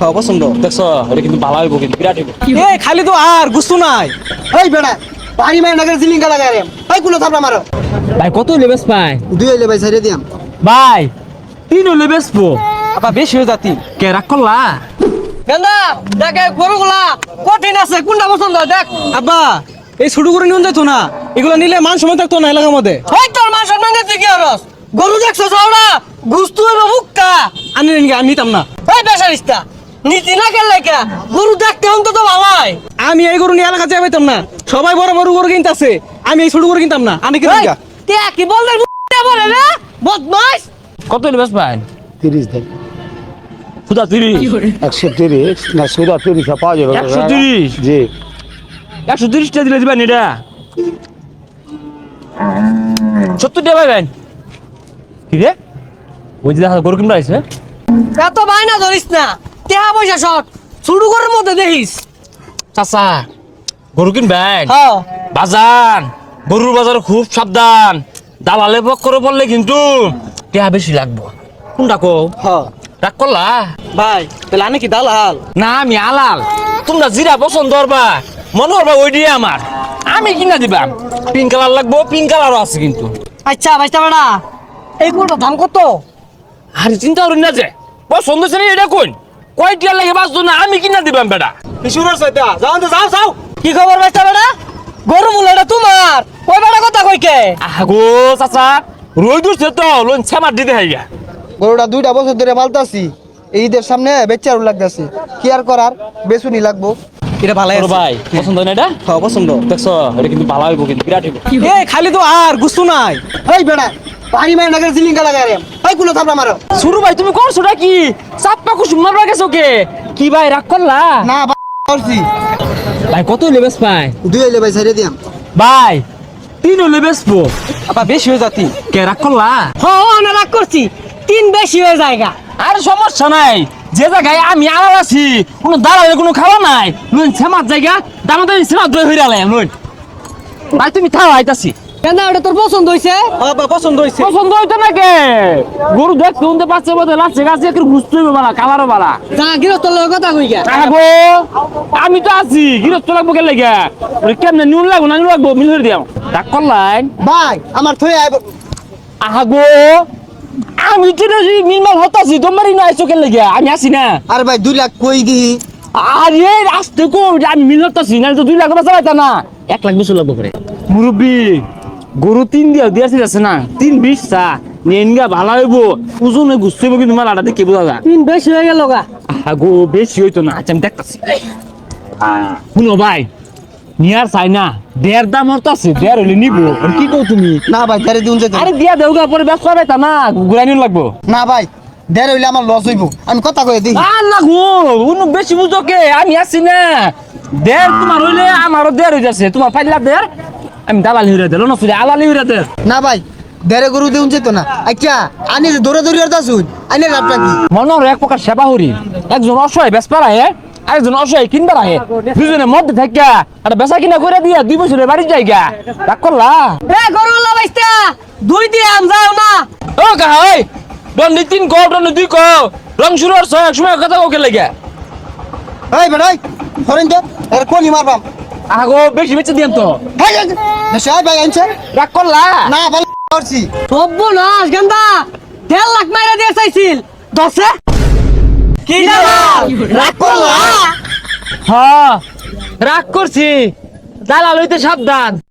হ্যাঁ পছন্দ। দেখছ এটা কিন্তু ভালো হইব, কিন্তু বিরাট হইব। এই খালি তো আর গুস্তু নাই। এই বেড়া পানি মাই নাগের জিলিঙ্গা লাগায় রে এই কুলো থাপড়া মারো ভাই কত হইলে বেশ পাই? দুই হইলে ভাই ছেড়ে দিয়াম ভাই 3 হইলে বেচবো। আপা বেশি হয়ে যাতি। কে রাগ করলা? গেন্দা দেখে গরুগুলা কঠিন আছে, কোনটা পছন্দ দেখ। আব্বা এই ছোট গরু নিয়ে যাইতো না, এগুলো নিলে মান সময় থাকতো না এলাকার মধ্যে। ওই তোর মান সম্মান দিতে কি হরস? গরু দেখছো যাওড়া গুস্তু হইব মুক্কা। আমি নিতাম না। এই বেসারিস্তা নীতি না খেললে কে গরু দেখতে অন্তত ভালাই। আমি এই গরু নিয়ে এলাকা যাইতাম না, সবাই বড় বড় গরু কিনতাছে, আমি এই ছোট গরু কিনতাম না। আমি কি কি বললে বলে রে বদমাইশ। কত হইলে বেশ পাই? 30 দেন সুদা 30। 130 না সুদা 30 পাওয়া যাবে 130? জি 130 টা দিলে দিবেন এটা? 70 টাকা পাইবেন কি রে? ওই যে দেখা গরু কিনবা আইছে। এত বাইনা ধরিস না, টাকা পয়সা শর্ট, ছোট গরুর মধ্যে দেখিস। চাচা গরু কিনবেন? হ্যাঁ বাজান গরুর বাজার খুব সাবধান, দালালে করে পড়লে কিন্তু টাকা বেশি লাগবো। কোনটা কো? হ্যাঁ রাগ করলা? ভাই তাহলে আমি কি দালাল? না আমি আলাল, তোমরা জিরা পছন্দ করবা মনে করবা ওই দিয়ে আমার, আমি কিনা দিবাম। পিঙ্ক কালার লাগবো, পিঙ্ক কালারও আছে কিন্তু। আচ্ছা ভাইটা বেড়া এই গরুটার দাম কত? আর চিন্তা করেন না যে পছন্দ হচ্ছে না এটা কোন কয় টিয়া লাগে বাঁচতো না, আমি কিনা দিবাম বেটা। কিশোরের সাথে যাও তো যাও যাও। কি খবর ভাইটা বেড়া? গরু মূল এটা তোমার, ওই বেড়া কথা কই কে? আগো চাচা রোদ উঠছে তো লোন ছামার দিতে হাইগা। গরুটা 2টা বছর ধরে পালতাছি এই ঈদের সামনে বেচারও লাগতাছে কি আর করার বেচুনি লাগবো এটা ভালাই তোর ভাই পছন্দ হয় না এটা? হ্যাঁ পছন্দ। দেখছ এটা কিন্তু ভালো হইব, কিন্তু বিরাট হইব। এই খালি তো আর গুস্তু নাই। এই বেড়া পানি মাই নাগের জিলিঙ্গা লাগায় রে এই কুলো থাপড়া মারো শুরু ভাই তুমি করছোটা কি? চাপ্পা কুসুম মারবা গেছো কে? কি ভাই রাগ করলা? না ভাই করছি ভাই কত হইলে বেশ পাই? দুই হইলে ভাই ছেড়ে দিয়াম ভাই 3 হইলে বেচবো। আপা বেশি হয়ে যাতি। কে রাগ করলা? হ্যাঁ না রাগ করছি, 3 বেশি হয়ে যায়গা। আর সমস্যা নাই, যে জায়গায় আমি আলাল আছি কোনো দালালের কোনো খাওয়া নাই, লোন ছামার জায়গা দামাদামি সেবা দই হইরা লাইম লোন। ভাই তুমি থাও আইতাছি। কেন ওটা তোর পছন্দ হইছে? আপা পছন্দ হইছে। পছন্দ হইতো না কে? গরু দেখ শুনতে পাচ্ছে বোধ লাচ্ছে গাছে একটু বুঝতে হইব বালা, কালারও বালা। যা গিরস্তর লগে কথা কই গা। আগো আমি তো আছি, গিরস্ত লাগবো কে লাগা? ওরে কেমনে নুন লাগবো না নুন লাগবো মিল করে দিও। ডাক করলাই ভাই আমার থই আইব আগো আমি তো নির্মাল হতাছি, তোমারই না আইসো কে লাগা? আমি আছি না। আর ভাই 2 লাখ কই দিহি আরে রাস্তে কো আমি মিল হতাছি না, তো 2 লাখ টাকা চাইতা না, 1 লাখ বেশি লাগবো করে। মুরব্বি গরু 3 দিয়েছি আছে না, 3-20 চা নেনগা ভালো হইব, ওজনে গুছতে হইব, কিন্তু মালাটা দেখে বোঝা যায়। 3 বেশি হয়ে গেল গা। আগো বেশি হইতো না। আচ্ছা আমি দেখতাছি। শুনো ভাই নিয়ার চাই না, 1.5 দাম হতাছে, 1.5 হইলে নিবো। আর কি কও তুমি? না ভাই ছেড়ে দিউন যেতে আরে দিয়া দেউগা পরে ব্যবসা পাইতা না, ঘুরাই নিন লাগবো। না ভাই দেড় হইলে আমার লস হইব আমি কথা কই দিই আর লাগবো উনি বেশি বুঝো কে? আমি আছি না। 1.5 তোমার হইলে আমারও 1.5 হয়ে যাচ্ছে, তোমার 5 লাখ 1.5 আমি দালালি হইরা দিল না, শুধু আলালি হইরা দে। না ভাই দেড়ে গরু দিউন যেত না আচ্ছা আনি যে দৌড়ে দৌড়ি আর শুন আইনে লাভটা কি মনে হয় এক প্রকার সেবা হরি, একজন অসহায় বেসপার আহে, আরেকজন অসহায় কিনবার আহে, দুজনে মধ্যে থাকিয়া একটা বেচা কিনা করে দিয়া 2 বছরের বাড়ি যাইগা। রাগ করলা? এ গরু লাভাইস্তা 2 দিয়ে আম যাও না। ও কাহা ওই দন্ডি 3 কো দন্ডি 2 কো রং শুরু আর ছয় সময় কথা ওকে লাগা। এই বেড়াই ধরেন তো এর কোনি মারবাম আগো বেশি বেচে দিয়াম তো। এই দেশে ভাই আনছে রাগ করলা? না ভালো করছি সর্বনাশ গেন্দা 1.5 লাখ মাইরা দিয়ে চাইছিল 10 কি দালাল রাগ করলা? হ্যাঁ রাগ করছি, দালাল হইতে সাবধান।